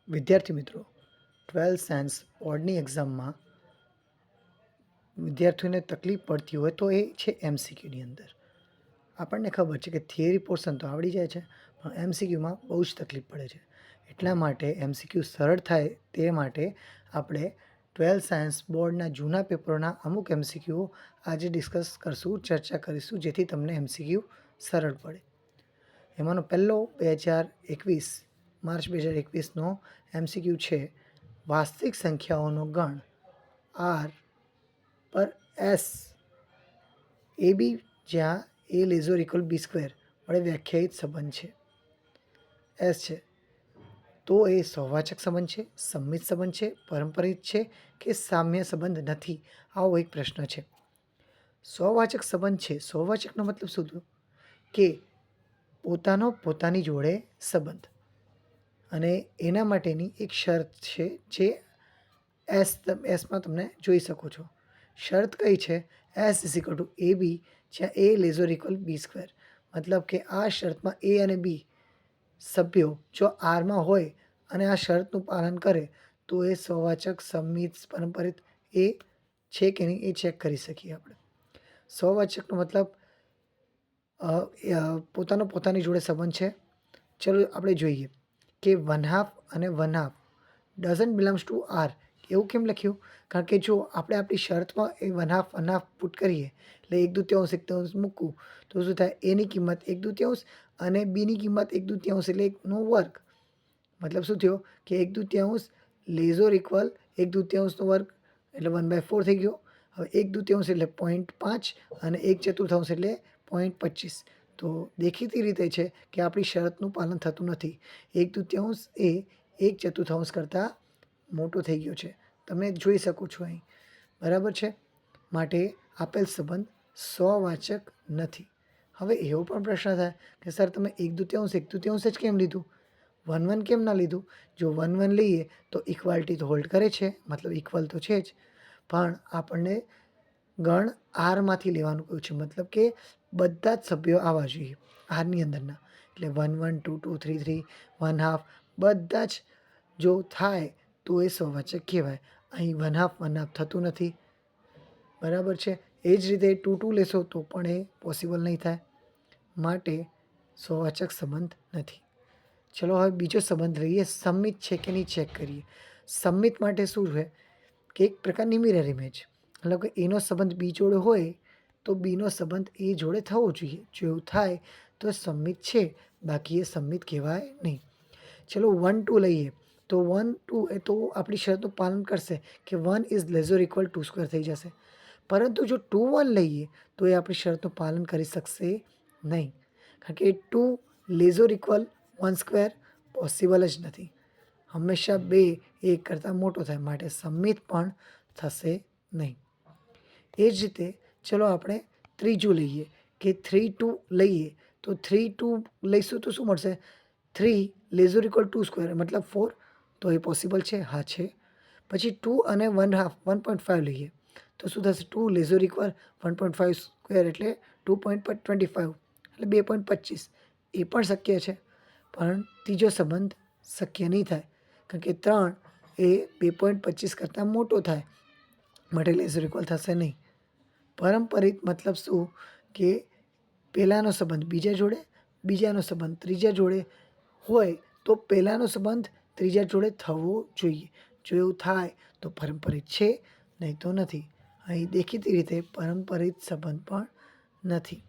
વિદ્યાર્થી મિત્રો, 12th science બોર્ડની એક્ઝામમાં વિદ્યાર્થીઓને તકલીફ પડતી હોય તો એ છે એમસીક્યુની અંદર. આપણને ખબર છે કે થિયરી પોર્શન તો આવડી જાય છે, પણ એમસીક્યુમાં બહુ જ તકલીફ પડે છે. એટલા માટે એમસીક્યુ સરળ થાય તે માટે આપણે 12th સાયન્સ બોર્ડના જૂના પેપરોના અમુક એમસીક્યુ આજે ડિસ્કસ કરશું, ચર્ચા કરીશું, જેથી તમને એમસીક્યુ સરળ પડે. એમાંનો પહેલો 2021 માર્ચ 2021નો એમસીક્યુ છે: વાસ્તવિક સંખ્યાઓનો ગણ આર પર એસ એ બી જ્યાં એ લેઝર ઇક્વલ બી સ્ક્વેર વડે વ્યાખ્યાયિત સંબંધ છે. એસ છે તો એ સહવાચક સંબંધ છે, સંમિત સંબંધ છે, પરંપરિત છે કે સામ્ય સંબંધ નથી? આવો એક પ્રશ્ન છે. સહવાચક સંબંધ છે. સહવાચકનો મતલબ શું થયો કે પોતાની જોડે સંબંધ, અને એના માટેની એક શરત છે જે એસમાં તમને જોઈ શકો છો. શરત કઈ છે? એસ ઇઝ ઇક્વલ ટુ એ બી જ્યાં એ લેઝર ઇક્વલ બી સ્ક્વેર. મતલબ કે આ શરતમાં એ અને બી સભ્યો જો આરમાં હોય અને આ શરતનું પાલન કરે તો એ સહવાચક, સંમિત, પરંપરિત એ છે કે નહીં એ ચેક કરી શકીએ આપણે. સહવાચકનો મતલબ પોતાની જોડે સંબંધ છે. ચલો આપણે જોઈએ કે 1/2 અને 1/2 ડઝન્ટ બિલોંગ્સ ટુ આર. એવું કેમ લખ્યું? કારણ કે જો આપણે આપણી શરતમાં એ 1/2 પુટ કરીએ એટલે 1/2 મૂકવું તો શું થાય? એની કિંમત 1/2 અને બીની કિંમત 1/2 એટલે 1નો વર્ગ. મતલબ શું થયો કે 1/2 લેઝર ઇક્વલ 1/2 વર્ગ એટલે 1/4 થઈ ગયો. હવે 1/2 એટલે 0.5 અને 1/4 એટલે 0.25. તો દેખીતી રીતે છે કે આપણી શરતનું પાલન થતું નથી. 1/2 એ 1/4 કરતાં મોટો થઈ ગયો છે. તમે જોઈ શકો છો અહીં, બરાબર છે. માટે આપેલ સંબંધ સહવાચક નથી. હવે એવો પણ પ્રશ્ન થાય કે સર તમે 1/2 જ કેમ લીધું, 1/1 કેમ ના લીધું? જો 1/1 લઈએ તો ઇક્વાલિટી તો હોલ્ડ કરે છે, મતલબ ઇક્વલ તો છે જ, પણ આપણને ગણ આરમાંથી લેવાનું કહ્યું છે. મતલબ કે બધા જ સભ્યો આવવા જોઈએ આરની અંદરના. એટલે 1 1 2 2 3 3 1/2 બધા જ જો થાય તો એ સહવાચક કહેવાય. અહીં 1/2 થતું નથી, બરાબર છે. એ જ રીતે 2 2 લેશો તો પણ એ પોસિબલ નહીં થાય, માટે સહવાચક સંબંધ નથી. ચલો હવે બીજો સંબંધ લઈએ, સંમિત છે કે નહીં ચેક કરીએ. સંમિત માટે શું છે કે એક પ્રકારની મિરર ઇમેજ, મતલબ કે એનો સંબંધ બી જોડે હોય તો બીનો સંબંધ એ જોડે થવો જોઈએ. જો એવું થાય તો સંમિત છે, બાકી એ સંમિત કહેવાય નહીં. ચલો 1 2 લઈએ તો 1 2 એ તો આપણી શરતનું પાલન કરશે કે 1 ઇઝ લેઝર ઇક્વલ 2 સ્ક્વેર થઈ જશે. પરંતુ જો 2 1 લઈએ તો એ આપણી શરતનું પાલન કરી શકશે નહીં, કારણ કે 2 લેઝર ઇક્વલ 1 સ્ક્વેર પોસિબલ જ નથી. હંમેશા 2 1 કરતાં મોટો થાય, માટે સંમિત પણ થશે નહીં. એ જ રીતે ચલો આપણે ત્રીજું લઈએ કે 3 2 લઈએ તો 3 2 લઈશું તો શું મળશે? 3 લેઝર ઇક્વલ 2 સ્ક્વેર મતલબ 4, તો એ પોસિબલ છે? હા છે. પછી 2 અને 1/2 1.5 લઈએ તો શું થશે? 2 લેઝર ઇક્વલ 1.5 સ્ક્વેર એટલે 2.25 એટલે 2.25. એ પણ શક્ય છે, પણ ત્રીજો સંબંધ શક્ય નહીં થાય, કારણ કે 3 એ 2.25 કરતાં મોટો થાય, માટે લેઝર ઇક્વલ થશે નહીં. પરંપરિત મતલબ શું કે પહેલાંનો સંબંધ બીજા જોડે, બીજાનો સંબંધ ત્રીજા જોડે હોય તો પહેલાંનો સંબંધ ત્રીજા જોડે થવો જોઈએ. જો એવું થાય તો પરંપરિત છે, નહીં તો નથી. અહીં દેખીતી રીતે પરંપરિત સંબંધ પણ નથી,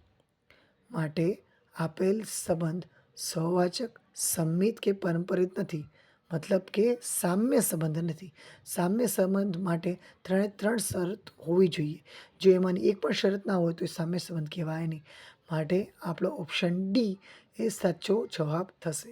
માટે આપેલ સંબંધ સહવાચક, સંમિત કે પરંપરિત નથી. મતલબ કે સામ્ય સંબંધ નથી. સામ્ય સંબંધ માટે 3 શરત હોવી જોઈએ. જો એમાંની એક પણ શરત ના હોય તો એ સામ્ય સંબંધ કહેવાય નહીં. માટે આપણો ઓપ્શન ડી એ સાચો જવાબ થશે.